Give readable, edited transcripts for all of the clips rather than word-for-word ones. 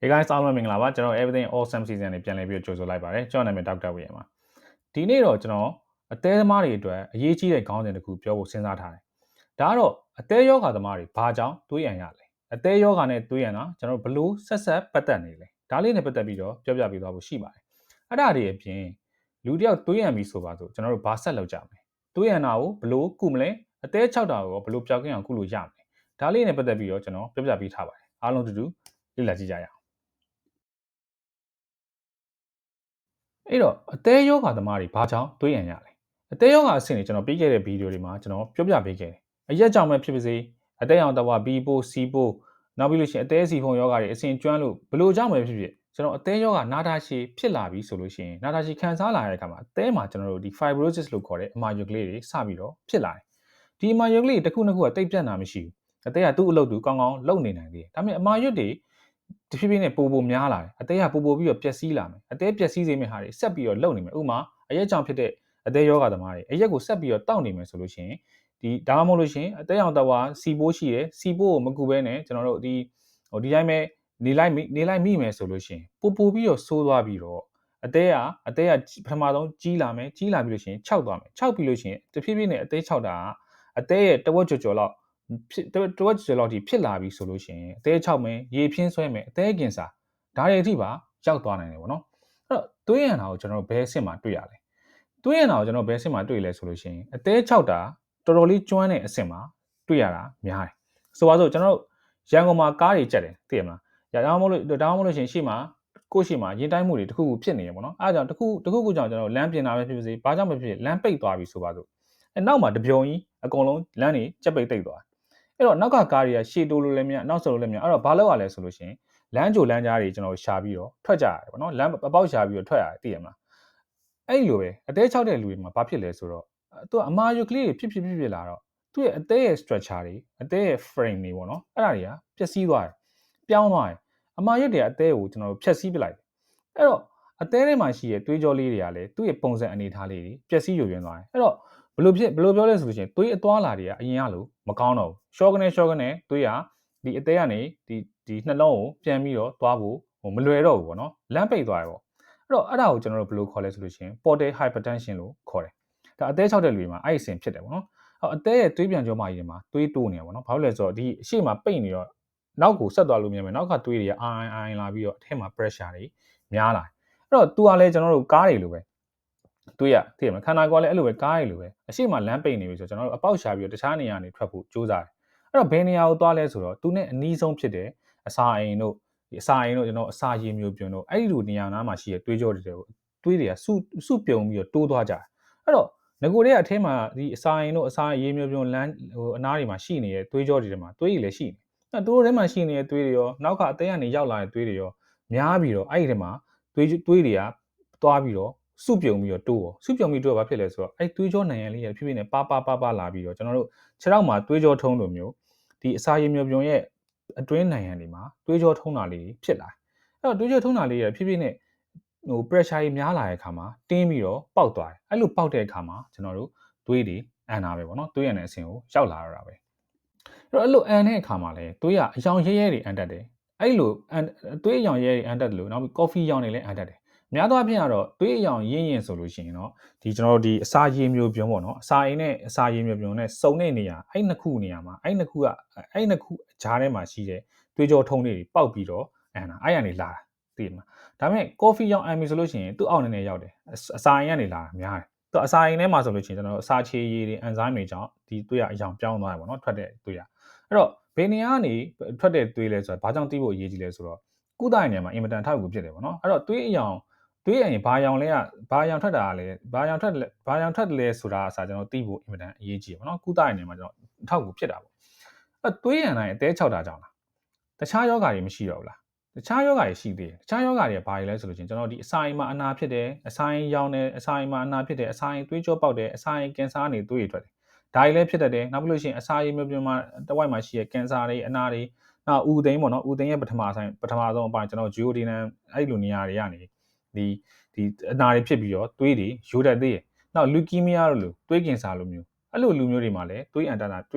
Hey guys အားလုံးမင်္ဂလာပါကျွန်တော် Everything Awesome Season နဲ့ပြန်လည်ပြီးကြိုဆိုလိုက်ပါတယ်ကျွန်တော်နာမည် Dr. Wei ပါဒီနေ့တော့ကျွန်တော်အသေးသမားတွေအတွက်အရေးကြီးတဲ့ခေါင်းစဉ်တစ်ခုပြောဖို့စဉ်းစားထားတယ်ဒါကတော့အသေးယောဂသမားတွေဘာကြောင့်တွေးရန်ရလဲအသေးယောဂနဲ့တွေးရန်တာကျွန်တော်ဘလို့ဆက်ပတ်သက်နေလဲဒါလေးနဲ့ပတ်သက်ပြီးတော့ပြောပြပေးသွားဖို့ရှိပါတယ်အဲ့ဒါတွေအပြင်လူတယောက်တွေးရန်ပြီဆိုပါဆိုကျွန်တော်တို့ဘာဆက်လုပ်ကြမလဲတွေးရန်တာကိုဘလို့ကုမလဲအသေး6တာကိုဘလို့ပြောင်းကင်းအောင်ကုလို့ရမလဲဒါလေးနဲ့ပတ်သက်ပြီးတော့ကျွန်တော်ပြောပြပေးထားပါတယ်အားလုံးတူတူလေ့လာကြည့်ကြရအောင်အဲ့တော့အသေးယောဂသမားတွေဘာကြောင့်တွေးရန်ရလဲအသေးယောဂအဆင့်တွေကျွန်တော်ပြီးခဲ့တဲ့ဗီဒီယိုတွေမှာကျွန်တော်ပြောပြပေးခဲ့တယ်အရက်ကြောင့်ပဲဖြစ်ပါစေအသေးအောင်တဝါဘီပိုစီပိုနောက်ပြီးလို့ရှိရင်အသေးစီဖုံယောဂတွေအဆင့်ကျွမ်းလို့ဘလို့ကြောင့်ပဲဖြစ်ဖြစ်ကျွန်တော်အသေးယောဂနာတာရှည်ဖြစ်လာပြီဆိုလို့ရှိရင်နာတာရှည်ခံစားလာရတဲ့အခါမှာအသေးမှာကျွန်တော်တို့ဒီ fibrosis လို့ခေါ်တဲ့အမာရွက်ကလေးတွေစပြီးတော့ဖြစ်လာတယ်ဒီအမာရွက်ကလေးတစ်ခုနှစ်ခုကတိတ်ပြတ်တာမရှိဘူးအသေးကသူ့အလုပ်သူကောင်းကောင်းလုပ်နေနိုင်သေးတယ်ဒါပေမဲ့အမာရွက်တွေတဖြည်းဖြည်းနဲ့ပိုများလာတယ်အသေးကပိုပြီးတော့ပျက်စီးလာမယ်အသေးပျက်စီးစေမယ့်ဟာတွေဆက်ပြီးတော့လုပ်နေမယ်ဥပမာအရက်ကြောင့်ဖြစ်တဲ့အသေးယောဂသမားတွေအရက်ကိုဆက်ပြီးတော့တောက်နေမယ်ဆိုလို့ရှိရင်ဒီဒါမှမဟုတ်လို့ရှိရင်အသေးအောင်တဝါစီပိုးရှိတယ်စီပိုးကိုမကူဘဲနဲ့ကျွန်တော်တို့ဒီတိုင်းပဲနေလိုက်မိမယ်ဆိုလို့ရှိရင်ပိုပြီးတော့ဆိုးသွားပြီးတော့အသေးကပထမဆုံးကြီးလာမယ်ကြီးလာပြီးလို့ရှိရင်ခြောက်သွားမယ်ခြောက်ပြီးလို့ရှိရင်တဖြည်းဖြည်းနဲ့အသေးခြောက်တာကအသေးရဲ့တဝက်ကျော်လောက်ထိဖြစ်လာပြီဆိုလို့ရှိရင်အသေး6မယ်ရေဖြင်းဆွဲမယ်အသေးကင်ဆာဒါတွေအထိပါရောက်သွားနိုင်တယ်ပေါ့နော်အဲ့တော့သွေးရန်တာကိုကျွန်တော်တို့ဘယ်အဆင့်မှာတွေ့ရလဲသွေးရန်တာကိုကျွန်တော်ဘယ်အဆင့်မှာတွေ့လဲဆိုလို့ရှိရင်အသေး6တာတော်တော်လေးကျွမ်းတဲ့အဆင့်မှာတွေ့ရတာများတယ်ဆိုပါစို့ကျွန်တော်တို့ရန်ကုန်မှာကားတွေကြက်တယ်သိရမလားဒါမှမဟုတ်လို့ရှိရင်ရှေ့မှာကိုယ့်ရှေ့မှာရင်တိုင်းမှုတွေတခုခုဖြစ်နေရပေါ့နော်အဲဒါကြောင့်တခုခုကြောင့်ကျွန်တော်လမ်းပြင်တာပဲဖြစ်စေဘာကြောင့်ပဲဖြစ်လမ်းပိတ်သွားပြီဆိုပါစို့အဲနောက်မှာတပြုံကြီးအကုန်လုံးလမ်းတွေကြက်ပိတ်တိတ်သွားအဲ့တော့နောက်ကကားတွေကရှေ့တိုးလို့လည်းမရနောက်ဆုတ်လို့လည်းမရအဲ့တော့ဘာလုပ်ရလဲဆိုလို့ရှိရင်လမ်းကြိုလမ်းကြားတွေကျွန်တော်ရှာပြီးတော့ထွက်ကြရတယ်ပေါ့နော်လမ်းအပေါက်ရှာပြီးတော့ထွက်ရတယ်သိရမလားအဲ့လိုပဲအသေး6တဲ့လူတွေမှာဘာဖြစ်လဲဆိုတော့သူကအမာရွက်ကလေးတွေဖြစ်လာတော့သူ့ရဲ့အသေးရဲ့ structure တွေအသေးရဲ့ frame တွေပေါ့နော်အဲ့ဒါတွေကပျက်စီးသွားတယ်ပြောင်းသွားတယ်အမာရွက်တွေအသေးကိုကျွန်တော်တို့ဖျက်ဆီးပလိုက်တယ်အဲ့တော့အသေးထဲမှာရှိတဲ့သွေးကြောလေးတွေကလည်းသူ့ရဲ့ပုံစံအနေထားလေးတွေပျက်စီးယိုယွင်းသွားတယ်အဲ့တော့ဘယ်လိုပြောလဲဆိုလို့ရှိရင်သွေးအသွားလာတွေကအရင်ကလို့မကောင်းတော့ဘူးရှော့ကနေသွေးကဒီအသေးကနေဒီနှလုံးကိုပြန်ပြီးတော့သွားဖို့မလွယ်တော့ဘူးပေါ့နော်လမ်းပိတ်သွားတယ်ပေါ့အဲ့တော့အဲ့ဒါကိုကျွန်တော်တို့ဘယ်လိုခေါ်လဲဆိုလို့ရှိရင် portal hypertension လို့ခေါ်တယ်ဒါအသေး6တဲ့လူတွေမှာအဲ့ဒီအဆင့်ဖြစ်တယ်ပေါ့နော်အသေးရဲ့သွေးပြန်ကြောမာကြီးတွေမှာသွေးတိုးနေတယ်ပေါ့နော်ဘာလို့လဲဆိုတော့ဒီအရှိမပိတ်နေတော့နောက်ကိုဆက်သွားလို့မရမယ်နောက်ကသွေးတွေကအိုင်လာပြီးတော့အထက်မှာ pressure တွေများလာအဲ့တော့ तू ကလည်းကျွန်တော်တို့ကားတွေလိုပဲသွေးရသိရမလားခန္ဓာကိုယ်ကလည်းအဲ့လိုပဲကားတွေလိုပဲအရှိမလမ်းပိတ်နေပြီဆိုတော့ကျွန်တော်တို့အပေါက်ရှာပြီးတော့တခြားနေရာနေထွက်ဖို့ကြိုးစားတယ်အဲ့တော့ဘယ်နေရာကိုသွားလဲဆိုတော့ तू နဲ့အနီးဆုံးဖြစ်တဲ့အစာအိမ်တို့ကျွန်တော်အစာရည်မျိုးပြုံတို့အဲ့ဒီလိုနေရာနားမှာရှိတဲ့သွေးကြောတွေကိုသွေးတွေကစုပြုံပြီးတော့တိုးသွားကြတယ်အဲ့တော့ငကိုတွေကအထဲမှာဒီအစာအိမ်တို့အစာရည်မျိုးပြုံလမ်းအနားတွေမှာရှိနေတဲ့သွေးကြောတွေထဲမှာသွေးတွေလည်းရှိနေအဲ့သူတို့ထဲမှာရှိနေတဲ့သွေးတွေရောနောက်ကအသေးကနေရောက်လာတဲ့သွေးတွေရောများပြီးတော့အဲ့ဒီထဲမှာသွေးတွေကသွားပြီးတော့စုပြုံပြီးတော့တိုးဘာဖြစ်လဲဆိုတော့အဲ့သွေးကြောနိုင်ရန်လေးရဖြစ်ဖြစ်နဲ့ပါလာပြီးတော့ကျွန်တော်တို့ခြေထောက်မှာသွေးကြောထုံးလိုမျိုးဒီအစာရည်မျိုးပြုံရဲ့အတွင်းနိုင်ရန်တွေမှာသွေးကြောထုံးတာလေးဖြစ်လာအဲ့တော့သွေးကြောထုံးတာလေးရဖြစ်ဖြစ်နဲ့pressure ကြီးများလာတဲ့အခါမှာတင်းပြီးတော့ပေါက်သွားတယ်အဲ့လိုပေါက်တဲ့အခါမှာကျွန်တော်တို့သွေးတွေအန်တာပဲပေါ့နော်သွေးရန်တဲ့အဆင့်ကိုရောက်လာတော့တာပဲအဲ့လိုအန်တဲ့အခါမှာလဲသွေးကအယောင်ရဲတွေအန်တတ်တယ်အဲ့လိုသွေးအယောင်ရဲတွေအန်တတ်တယ်လို့နောက်ပြီး coffee ရောင်တွေလည်းအန်တတ်တယ်များသောအားဖြင့်ကတော့သွေးအယောင်ရင်းဆိုလို့ရှိရင်တော့ဒီကျွန်တော်တို့ဒီအစာရည်မျိုးပြုံးပေါ့နော်အစာအိမ်နဲ့အစာရည်မျိုးပြုံးနဲ့စုံတဲ့နေရာအဲ့နှစ်ခုနေရာမှာအဲ့နှစ်ခုဂျားထဲမှာရှိတဲ့သွေးကြောထုံးတွေပေါက်ပြီးတော့အန်တာအဲ့ရနေလာတာသိမှာဒါပေမဲ့ coffee ရောင်အန်ပြီဆိုလို့ရှိရင်သူ့အောက်နေရောက်တယ်အစာအိမ်ကနေလာတာများတယ်သူအစာအိမ်ထဲမှာဆိုလို့ရှိရင်ကျွန်တော်တို့အစာချေရည်တွေအန်ဇိုင်းတွေကြောင့်ဒီသွေးကအယောင်ပြောင်းသွားတယ်ပေါ့နော်ထွက်တဲ့သွေးကအဲ့တော့ဘယ်နေရာကနေထွက်တဲ့သွေးလဲဆိုတာဘာကြောင့်သိဖို့အရေးကြီးလဲဆိုတော့ကုသရေးနေရာမှာအင်မတန်ထောက်ကူဖြစ်တယ်ပေါ့နော်အဲ့တော့သွေးအယောင်ဘာယောင်ထွက်တာလဲဘာယောင်ထွက်လဲဆိုတာအစားကျွန်တော်သိဖို့အင်မတန်အရေးကြီးတယ်ပေါ့နော်ကုသရေးနေရာမှာကျွန်တော်ထောက်ကူဖြစ်တာပေါ့အဲ့သွေးရန်တိုင်းအသေး6တာကြောင့်လားတခြားယောဂါတွေမရှိတော့ဘူးလားတခြားယောဂါတွေရှိသေးတယ်တခြားယောဂါတွေကဘာတွေလဲဆိုလို့ချင်းကျွန်တော်ဒီအစာအိမ်မှာအနာဖြစ်တယ်အစာအိမ်ရောင်တယ်အစာအိမ်မှာအနာဖြစ်တယ်အစာအိမ်သွေးကြောပေါက်တယ်အစာအိမ်ကင်ဆာနေသွေးတွေထွက်တယ်ဒါတွေလည်းဖြစ်တတ်တယ်နောက်ပြီးလို့ရှိရင်အစာရည်မျိုးပြင်မှာတဝိုက်မှာရှိတဲ့ကင်ဆာတွေအနာတွေနောက်ဥသိမ်းပေါ့နော်ဥသိမ်းရဲ့ပထမဆုံးအပိုင်းကျွန်တော်ဂျီယိုဒီနမ်အဲ့လိုနေရာတွေကနေဒီအနာတွေဖြစ်ပြီးတော့သွေးတွေယိုတတ်သေးတယ်နောက်လူကီးမီးယားလို့သွေးကင်ဆာလိုမျိုးအဲ့လိုလူမျိုးတွေမှာလည်းသွေးအန်တာ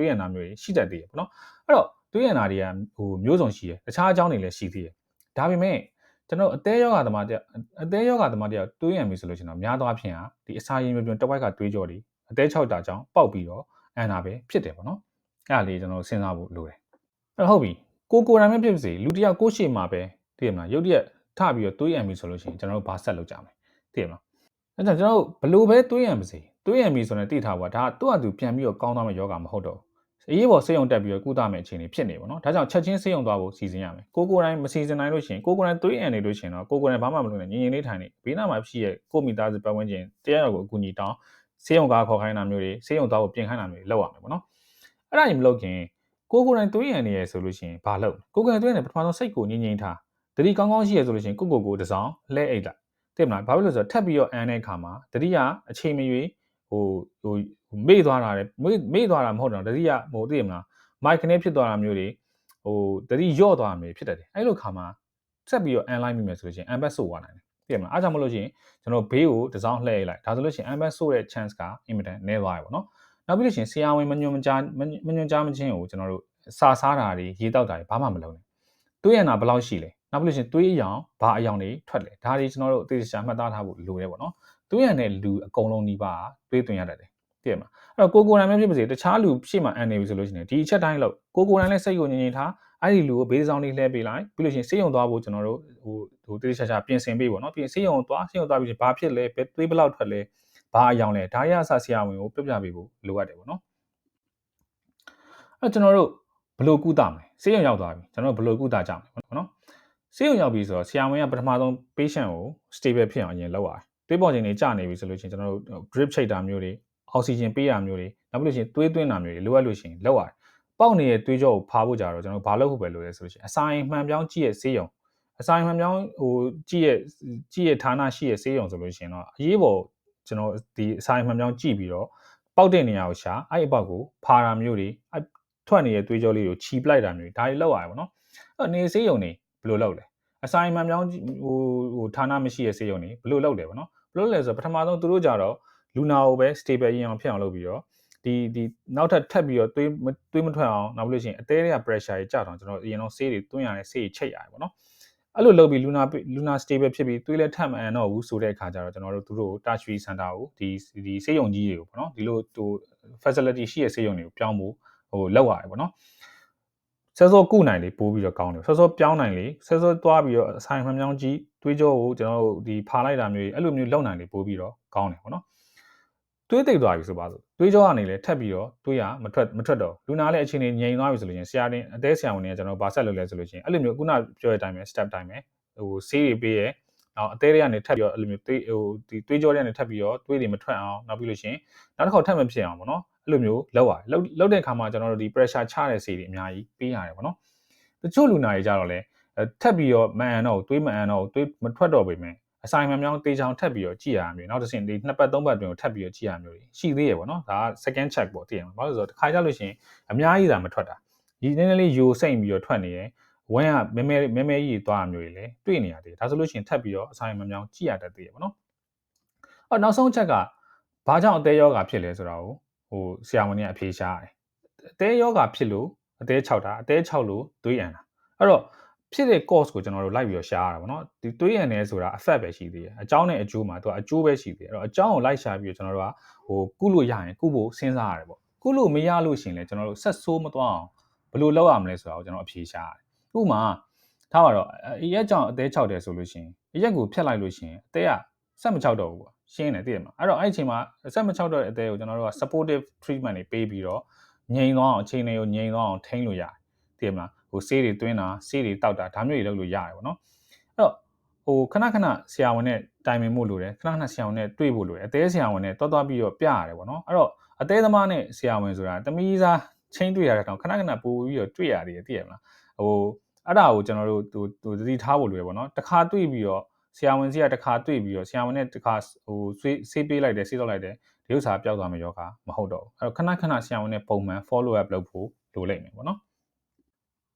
မျိုးတွေရှိတတ်သေးတယ်ပေါ့နော်အဲ့တော့သွေးအန်တာတွေကမျိုးစုံရှိတယ်တခြားအကြောင်းတွေလည်းရှိသေးတယ် ဒါပေမဲ့ကျွန်တော်အသေးယောဂသမားတယောက်တွေးရပြီဆိုလို့ရှိရင်တော့များသောအားဖြင့်ဟာဒီအစာရည်မျိုးတစ်ဝက်ကတွေးကြောတွေအသေး6တာကြောင့်ပေါက်ပြီးတော့အန်တာပဲဖြစ်တယ်ပေါ့နော်အဲ့ဒါလေးကျွန်တော်စဉ်းစားဖို့လိုတယ်အဲ့ဟုတ်ပြီကိုယ်တိုင်ပဲဖြစ်ပါစေလူတစ်ယောက်ကိုရှေ့မှာပဲသိရမလားရုပ်တရက်ထပြီးတော့တွေးရပြီဆိုလို့ရှိရင်ကျွန်တော်တို့ဘာဆက်လုပ်ကြမလဲသိရမလားအဲ့ဒါကျွန်တော်တို့ဘလို့ပဲတွေးရပါစေတွေးရပြီဆိုရင်သိထားပါဒါသူ့အတူပြန်ပြီးတော့ကောင်းသွားမယ့်ယောဂမဟုတ်တော့အရေးပေါ်ဆေးရုံတက်ပြီးတော့ကုသမယ့်အခြေအနေဖြစ်နေပါတော့ဒါကြောင့်ချက်ချင်းဆေးရုံသွားဖို့စီစဉ်ရမယ်ကိုယ်တိုင်မစီစဉ်နိုင်လို့ရှိရင်ကိုယ်တိုင်တွေးအံနေလို့ရှိရင်တော့ကိုယ်တိုင်ဘာမှမလုပ်နဲ့ငြိမ်ငြိမ်လေးထိုင်နေဘေးနားမှာရှိရဲ့ကိုမိသားစုပတ်ဝန်းကျင်တရားရောက်ကိုအကူအညီတောင်းဆေးရုံကားခေါ်ခိုင်းတာမျိုးတွေဆေးရုံသွားဖို့ပြင်ခိုင်းတာမျိုးတွေလုပ်ရမယ်ပေါ့နော်အဲ့ဒါကြီးမလုပ်ခင်ကိုယ်တိုင်တွေးအံနေရဆိုလို့ရှိရင်ဘာလုပ်ကိုယ်တွေးနေပထမဆုံးစိတ်ကိုငြိမ်ငြိမ်ထားတတိကောင်းကောင်းရှိရဆိုလို့ရှိရင်ကိုတစောင်းလှဲအိတ်လိုက်သိမလားဘာဖြစ်လို့ဆိုတော့ထပ်ပြီးတော့အန်တဲ့အခါမှာတတိယအချိန်မရွေးဟိုမေ့သွားတာလေမေ့သွားတာမဟုတ်တော့တတိယဟိုသိရမလားမိုက်ခနဲ့ဖြစ်သွားတာမျိုးတွေဟိုတတိယော့သွားတာမျိုးဖြစ်တတ်တယ်အဲ့လိုခါမှာဆက်ပြီးတော့အန်လိုက်မိမယ်ဆိုလို့ရှိရင်အန်ဘက်ဆို့သွားနိုင်တယ်သိရမလားအားကြောင့်မလို့ရှိရင်ကျွန်တော်ဘေးကိုတစောင်းလှည့်လိုက်ဒါဆိုလို့ရှိရင်အန်ဘက်ဆို့တဲ့ chance ကအင်မတန်နည်းသွားရပါတော့နောက်ပြီးလို့ရှိရင်ဆရာဝန်မညွှန်ကြားမချင်းကိုကျွန်တော်တို့စာစားတာတွေရေတောက်တာတွေဘာမှမလုပ်နဲ့တွေးရတာဘယ်လောက်ရှိလဲနောက်ပြီးလို့ရှိရင်တွေးအယောင်ဘာအယောင်တွေထွက်လဲဒါတွေကျွန်တော်တို့အသေးစိတ်မှတ်သားထားဖို့လိုတယ်ပေါ့နော်တွေးရတဲ့လူအကုန်လုံးဒီပါတွေးသွင်းရတတ်တယ်သိရမလားအဲ့တော့ကိုယ်တိုင်ပဲဖြစ်ပါစေတခြားလူရှေ့မှာအန်နေပြီဆိုလို့ရှိရင်ဒီအချက်တိုင်းလို့ကိုယ်တိုင်လည်းစိတ်ကိုငြိမ်ငြိမ်ထားအဲ့ဒီလူကိုဘေးဆောင်လေးလှည့်ပေးလိုက်ပြီးလို့ရှိရင်ဆေးရုံသွားဖို့ကျွန်တော်တို့ဟိုတေးချာပြင်ဆင်ပေးပေါ့နော်ပြီးရင်ဆေးရုံသွားပြီးဘာဖြစ်လဲတွေးဘလောက်ထွက်လဲဘာအယောင်လဲဒါရအစဆရာဝန်ကိုပြပေးဖို့လိုအပ်တယ်ပေါ့နော်အဲ့ကျွန်တော်တို့ဘယ်လိုကုသမလဲဆေးရုံရောက်သွားပြီကျွန်တော်တို့ဘယ်လိုကုသကြမလဲပေါ့နော်ဆေးရုံရောက်ပြီဆိုတော့ဆရာဝန်ကပထမဆုံး patient ကို stable ဖြစ်အောင်အရင်လုပ်ရတယ်တွေးပေါ်ခြင်းတွေကျနေပြီဆိုလို့ရှိရင်ကျွန်တော်တို့ drip ချိတ်တာမျိုးတွေအောက်ဆီဂျင်ပေးရမျိုးတွေနောက်ပြီးလို့ရှိရင်သွေးသွင်းတာမျိုးတွေလိုအပ်လို့ရှိရင်လုပ်ရတယ်ပေါက်နေတဲ့သွေးကြောကိုဖားဖို့ကြတော့ကျွန်တော်ဘာလုပ်ဖို့ပဲလိုလဲဆိုလို့ရှိရင်အစာရင်မှန်ပြောင်းကြည့်ရဲ့ဆေးရုံအစာရင်မှန်ပြောင်းဟိုကြည့်ရဲ့ဌာနရှိရဲ့ဆေးရုံဆိုလို့ရှိရင်တော့အရေးပေါ်ကျွန်တော်ဒီအစာရင်မှန်ပြောင်းကြည့်ပြီးတော့ပေါက်တဲ့နေရာကိုရှာအဲ့အပေါက်ကိုဖားတာမျိုးတွေထွက်နေတဲ့သွေးကြောလေးကိုခြီပလိုက်တာမျိုးဒါတွေလောက်ရတယ်ပေါ့နော်အဲ့နေဆေးရုံနေဘယ်လိုလုပ်လဲအစာရင်မှန်ပြောင်းဟိုဌာနမရှိရဲ့ဆေးရုံနေဘယ်လိုလုပ်လဲပေါ့နော်ဘယ်လိုလဲဆိုတော့ပထမဆုံးသူတို့ကြတော့လူနာကိုပဲ stable ရင်အောင်ဖြစ်အောင်လုပ်ပြီးတော့ဒီနောက်ထပ်ပြီးတော့သွေးမထွက်အောင်နောက်ပြီးလို့ရှိရင်အသေးတွေက pressure ကြီးကျတော့ကျွန်တော်အရင်တော့ဆေးတွေသွင်းရတယ်ဆေးတွေချိတ်ရတယ်ပေါ့နော်အဲ့လိုလုပ်ပြီးလူနာ stable ဖြစ်ပြီးသွေးလည်းထပ်မအန်တော့ဘူးဆိုတဲ့အခါကျတော့ကျွန်တော်တို့သူတို့ tertiary center ကိုဒီဆေးရုံကြီးတွေကိုပေါ့နော်ဒီလိုဟို facility ရှိတဲ့ဆေးရုံတွေကိုပြောင်းဖို့ဟိုလောက်ရတယ်ပေါ့နော်စောကုနိုင်လေပိုးပြီးတော့ကောင်းတယ်စောပြောင်းနိုင်လေစောသွားပြီးတော့အဆိုင်မှန်ပြောင်းကြီးသွေးကြောကိုကျွန်တော်တို့ဒီဖာလိုက်တာမျိုးအဲ့လိုမျိုးလောက်နိုင်လေပိုးပြီးတော့ကောင်းတယ်ပေါ့နော်သွေးသိပ်သွားပြီဆိုပါစို့သွေးကြောကနေလည်းထပ်ပြီးတော့သွေးရမထွက်တော့လူနာလည်းအခြေအနေငြိမ်သွားပြီဆိုလို့ရှင်ဆရာတင်အသေးဆရာဝန်တွေကကျွန်တော်ဘာဆက်လုပ်လဲဆိုလို့ရှင်အဲ့လိုမျိုးခုနပြောတဲ့အတိုင်းပဲ step တိုင်းပဲဟိုဆေးတွေပေးရဲနောက်အသေးတွေကနေထပ်ပြီးတော့အဲ့လိုမျိုးသွေးဟိုဒီသွေးကြောတွေကနေထပ်ပြီးတော့သွေးတွေမထွက်အောင်နောက်ပြီးလို့ရှင်နောက်တစ်ခါထပ်မဖြစ်အောင်ပေါ့နော်အဲ့လိုမျိုးလောက်ရတယ်လောက်တဲ့အခါမှာကျွန်တော်တို့ဒီ pressure ချတဲ့ဆေးတွေအများကြီးပေးရတယ်ပေါ့နော်တချို့လူနာတွေကြတော့လေထပ်ပြီးတော့မအန်တော့သွေးမအန်တော့သွေးမထွက်တော့ပေမဲ့အဆိုင်မှန်မြောင်းတေးချောင်ထပ်ပြီးတော့ကြည့်ရမျိုးနောက်တစ်ဆင့်ဒီ2ပတ်3ပတ်အတွင်းကိုထပ်ပြီးတော့ကြည့်ရမျိုးရှိသေးရပေါ့နော်ဒါက second check ပေါ့သိရမှာဘာလို့ဆိုတော့တစ်ခါကြလို့ရှိရင်အများကြီးသာမထွက်တာဒီနည်းနည်းလေးယိုစိမ့်ပြီးတော့ထွက်နေတယ်ဝမ်းကမဲကြီးသွားရမျိုးတွေလည်းတွေ့နေရတယ်ဒါဆိုလို့ရှိရင်ထပ်ပြီးတော့အဆိုင်မှန်မြောင်းကြည့်ရတတ်သေးရပေါ့နော်အော်နောက်ဆုံးချက်ကဘာကြောင့်အသေးယောဂါဖြစ်လဲဆိုတာကိုဟိုဆရာဝန်တွေကအဖြေရှာရတယ်အသေးယောဂါဖြစ်လို့အသေး6တာအသေး6လို့သွေးအန်တာအဲ့တော့ဖြစ်တဲ့ cause ကိုကျွန်တော်တို့လိုက်ပြီးတော့ရှားရတာပေါ့နော်ဒီသွေးရည်နေဆိုတာ effect ပဲရှိသေးတယ်အကြောင်းနဲ့အကျိုးမှာသူကအကျိုးပဲရှိသေးတယ်အဲ့တော့အကြောင်းကိုလိုက်ရှာပြီးတော့ကျွန်တော်တို့ကဟိုကုလို့ရရင်ကုဖို့စဉ်းစားရတယ်ပေါ့ကုလို့မရလို့ရှင်လဲကျွန်တော်တို့ဆက်ဆိုးမသွားအောင်ဘယ်လိုလုပ်ရမလဲဆိုတာကိုကျွန်တော်အဖြေရှားရတယ်ဥပမာထားပါတော့အရက်ကြောင့်အသေး6တယ်ဆိုလို့ရှင်အရက်ကိုဖြတ်လိုက်လို့ရှင်အသေးကဆက်မ6တော့ဘူးပေါ့ရှင်းတယ်သိရမှာအဲ့တော့အဲ့အချိန်မှာဆက်မ6တော့တဲ့အသေးကိုကျွန်တော်တို့က supportive treatment တွေပေးပြီးတော့ငြိမ်သွားအောင်အချိန်တွေကိုငြိမ်သွားအောင်ထိန်းလို့ရတယ်သိရမလားဟိုဆေးတွေသွင်းတာဆေးတွေတောက်တာဒါမျိုးတွေလုပ်လို့ရတယ်ပေါ့နော်အဲ့တော့ဟိုခဏဆရာဝန်နဲ့တိုင်ပင်ဖို့လိုတယ်ခဏဆရာဝန်နဲ့တွေ့ဖို့လိုတယ်အသေးဆရာဝန်နဲ့တွားပြီးတော့ပြရတယ်ပေါ့နော်အဲ့တော့အသေးသမားနဲ့ဆရာဝန်ဆိုတာတမီးစားချင်းတွေ့ရတဲ့ကောင်ခဏပို့ပြီးတော့တွေ့ရတယ်သိရမလားဟိုအဲ့ဒါကိုကျွန်တော်တို့သတိထားဖို့လိုရပေါ့နော်တစ်ခါတွေ့ပြီးတော့ဆရာဝန်စီကတစ်ခါတွေ့ပြီးတော့ဆရာဝန်နဲ့တစ်ခါဟိုဆေးပေးလိုက်တယ်ဆေးတော့လိုက်တယ်ဒီဥစ္စာပျောက်သွားမယ့်ယောဂမဟုတ်တော့ဘူးအဲ့တော့ခဏဆရာဝန်နဲ့ပုံမှန် follow up လုပ်ဖို့လိုလိမ့်မယ်ပေါ့နော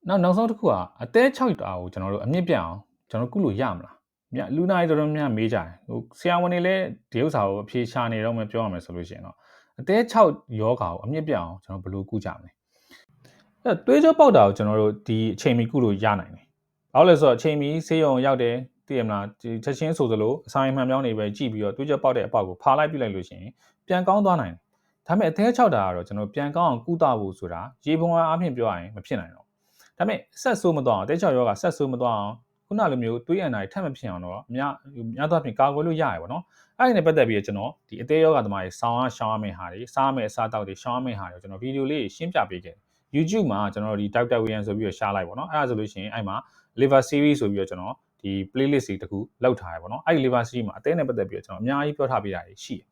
်နောက်ဆုံးတစ်ခုကအသေး6တာကိုကျွန်တော်တို့အမြင့်ပြတ်အောင်ကျွန်တော်ကုလို့ရမလားလူနာတွေတော်တော်များမေးကြတယ်ဟိုဆရာဝန်တွေလည်းဒီဥစ္စာကိုအဖြေရှာနေတော့မှပြောရမယ်ဆိုလို့ရှိရင်တော့အသေး6ယောဂါကိုအမြင့်ပြတ်အောင်ကျွန်တော်ဘယ်လိုကုကြမလဲအဲသွေးကြောပေါက်တာကိုကျွန်တော်တို့ဒီအချိန်မီကုလို့ရနိုင်တယ် ဘာလို့လဲဆိုတော့အချိန်မီဆေးရုံရောက်တယ်သိရမလားဒီချက်ချင်းဆိုသလိုအစာအိမ်မှန်ပြောင်းနေပဲကြည့်ပြီးတော့တွေးချက်ပေါက်တဲ့အပေါက်ကိုဖာလိုက်ပြလိုက်လို့ရှိရင်ပြန်ကောင်းသွားနိုင်တယ်ဒါပေမဲ့အသေး6တာကတော့ကျွန်တော်ပြန်ကောင်းအောင်ကုသဖို့ဆိုတာရေပုံအားဖြင့်ပြောရရင်မဖြစ်နိုင်တော့ဒါပေမဲ့ဆက်ဆိုးမသွားအောင်အသေး6ရောဂါဆက်ဆိုးမသွားအောင်ခုနလိုမျိုးတွေးရနိုင်ထပ်မဖြစ်အောင်တော့များသောအားဖြင့်ကာကွယ်လို့ရရပါတော့အဲ့ဒီနဲ့ပတ်သက်ပြီးကျွန်တော်ဒီအသေးယောဂါသမားတွေဆောင်းအားရှောင်းရမယ့်ဟာတွေစားရမယ့်အစားအသောက်တွေရှောင်းရမယ့်ဟာတွေကိုကျွန်တော်ဗီဒီယိုလေးရှင်းပြပေးခဲ့ YouTube မှာကျွန်တော်ဒီ Dr. William ဆိုပြီးတော့ရှားလိုက်ပါတော့အဲ့ဒါဆိုလို့ရှိရင်အဲ့မှာ liver series ဆိုပြီးတော့ကျွန်တော်ဒီ playlist တွေတခုလောက်ထားရပါတော့အဲ့ဒီ liver series မှာအသေးနဲ့ပတ်သက်ပြီးတော့ကျွန်တော်အများကြီးပြောထားပေးတာရှိတယ်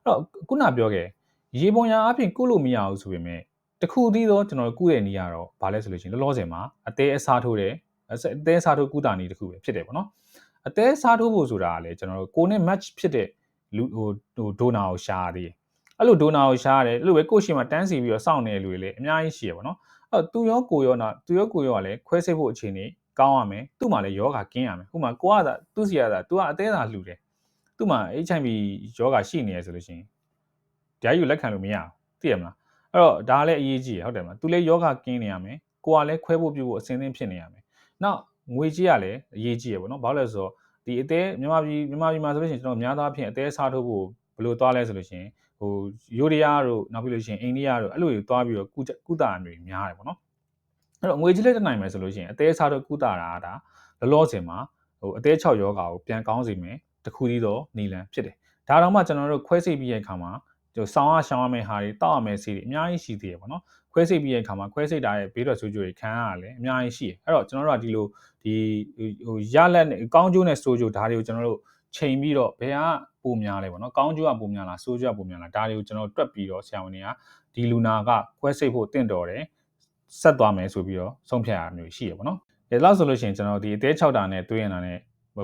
အဲ့တော့ခုနပြောခဲ့ရေပုံရအပြင်ကုလို့မရဘူးဆိုပေမဲ့တခုတည်းသောကျွန်တော်ကုတဲ့နေရတော့ဗာလဲဆိုလို့ရှိရင်လောလောဆယ်မှာအသေးအစားထိုးတယ်အသေးအစားထိုးကုတာနည်းတခုပဲဖြစ်တယ်ပေါ့နော်အသေးအစားထိုးဖို့ဆိုတာကလည်းကျွန်တော်တို့ကိုနဲ့ match ဖြစ်တဲ့လူဟိုဒိုနာကိုရှာရသေးတယ်အဲ့လိုဒိုနာကိုရှားရတယ်အဲ့လိုပဲကိုယ့်ရှိမှာတန်းစီပြီးတော့စောင့်နေတဲ့လူတွေလည်းအများကြီးရှိရပါတော့အဲ့သူရောကိုရောသူရောကိုရောကလည်းခွဲစိတ်ဖို့အခြေအနေကောင်းရမယ်သူ့မှာလည်းယောဂကင်းရမယ်ဥပမာကိုကသာသူ့စီကသာသူကအသေးသာလှူတယ်သူ့မှာ HIV ယောဂရှိနေရဆိုလို့ရှိရင်ဓာတ်ယူလက်ခံလို့မရဘူးသိရမလားအဲ့တော့ဒါလည်းအရေးကြီးရဟုတ်တယ်မလားသူလည်းယောဂကင်းနေရမယ်ကိုကလည်းခွဲဖို့ပြုဖို့အစင်းသင်းဖြစ်နေရမယ်နောက်ငွေကြီးကလည်းအရေးကြီးရပေါ့နော်ဘာလို့လဲဆိုတော့ဒီအသေးမြန်မာပြည်မှာဆိုလို့ရှိရင်ကျွန်တော်များသောအားဖြင့်အသေးစားထုတ်ဖို့ဘယ်လိုသွားလဲဆိုလို့ရှိရင်ဟိုယိုရီးယားတို့နောက်ပြီးလို့ရှိရင်အိန္ဒိယတို့အဲ့လိုတွေသွားပြီးတော့ကုသအမျိုးများတယ်ပေါ့နော်အဲ့တော့ငွေကြီးလက်တက်နိုင်မယ်ဆိုလို့ရှိရင်အသေးစားထုတ်ကုသတာကဒါလောလောဆယ်မှာဟိုအသေး6ယောဂါကိုပြန်ကောင်းစေမယ်တခုတည်းသောနီလန်ဖြစ်တယ်ဒါတော့မှကျွန်တော်တို့ခွဲစိတ်ပြီးရဲ့အခါမှာဆောင်းရမယ့်ဟာတွေတောက်ရမယ့်ဆေးတွေအများကြီးရှိသေးတယ်ပေါ့နော်ခွဲစိတ်ပြီးရဲ့အခါမှာခွဲစိတ်တာရဲ့ဘေးထွက်ဆိုးကျိုးတွေခံရတာလည်းအများကြီးရှိတယ်အဲ့တော့ကျွန်တော်တို့ကဒီလိုဒီဟိုရလက်နဲ့ကောင်းကျိုးနဲ့ဆိုးကျိုးဒါတွေကိုကျွန်တော်တို့ချိန်ပြီးတော့ဘယ်ကပိုများလဲပေါ့နော်ကောင်းကျိုးကပိုများလားဆိုးကျိုးကပိုများလားဒါတွေကိုကျွန်တော်တွက်ပြီးတော့ဆရာဝန်တွေကဒီလူနာကခွဲစိတ်ဖို့တင့်တော်တယ်ဆက်သွားမယ်ဆိုပြီးတော့ဆုံးဖြတ်ရမျိုးရှိရပေါ့နော်ဒါလောက်ဆိုလို့ရှိရင်ကျွန်တော်ဒီအသေး6တာနဲ့တွေးရတာနဲ့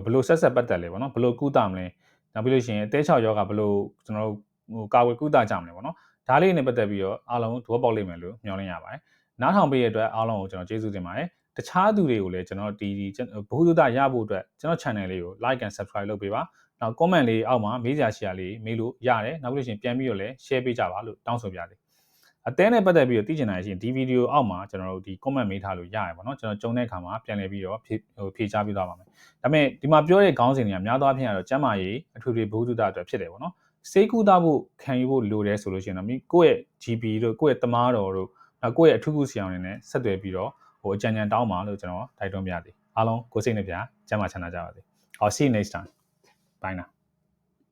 ဘယ်လိုဆက်ပတ်သက်လဲပေါ့နော်ဘယ်လိုကုသမလဲနောက်ပြီးလို့ရှိရင်အသေး6ယောဂဘယ်လိုကျွန်တော်တို့ဟိုကာဝယ်ကုသကြမလဲပေါ့နော်ဒါလေးနဲ့ပတ်သက်ပြီးတော့အားလုံးသဘောပေါက်လိမ့်မယ်လို့မျှော်လင့်ရပါတယ်နားထောင်ပေးရတဲ့အတွက်အားလုံးကိုကျွန်တော်ကျေးဇူးတင်ပါတယ်တခြားသူတွေကိုလည်းကျွန်တော်ဒီဘ ഹു တုဒရဖို့အတွက်ကျွန်တော် channel လေးကို like and subscribe လုပ်ပေးပါနောက် comment လေးအောက်မှာမေးစရာရှိတာလေးမေးလို့ရတယ်နောက်ပြီးလို့ရှိရင်ပြန်ပြီးတော့လည်း share ပေးကြပါလို့တောင်းဆိုပါရစေအသေးနဲ့ပတ်သက်ပြီးတော့သိချင်တာရှိရင်ဒီဗီဒီယိုအောက်မှာကျွန်တော်တို့ဒီ comment မေးထားလို့ရရပါတော့ကျွန်တော်ကြုံတဲ့အခါမှာပြန်လည်ပြီးတော့ဖြေချပေးသွားပါမယ်ဒါပေမဲ့ဒီမှာပြောတဲ့ခေါင်းစဉ်တွေကများသောအားဖြင့်ကတော့ကျန်းမာရေးအထွေထွေဘ ഹു တုဒအတွက်ဖြစ်တယ်ပေါ့နော်စေကူတာဖို့ခံယူဖို့လိုတယ်ဆိုလို့ရှိရင်တော့ကိုယ့်ရဲ့ GP တို့ကိုယ့်ရဲ့တမားတော်တို့နောက်ကိုယ့်ရဲ့အထူးကုဆရာဝန်တွေနဲ့ဆက်သွယ်ပြီးတော့ဟိုအကြံဉာဏ်တောင်းပါလို့ကျွန်တော်တိုက်တွန်းပြသည်အားလုံးကိုစိတ်နှပြကျန်းမာချမ်းသာကြပါစေ I'll see you next time bye now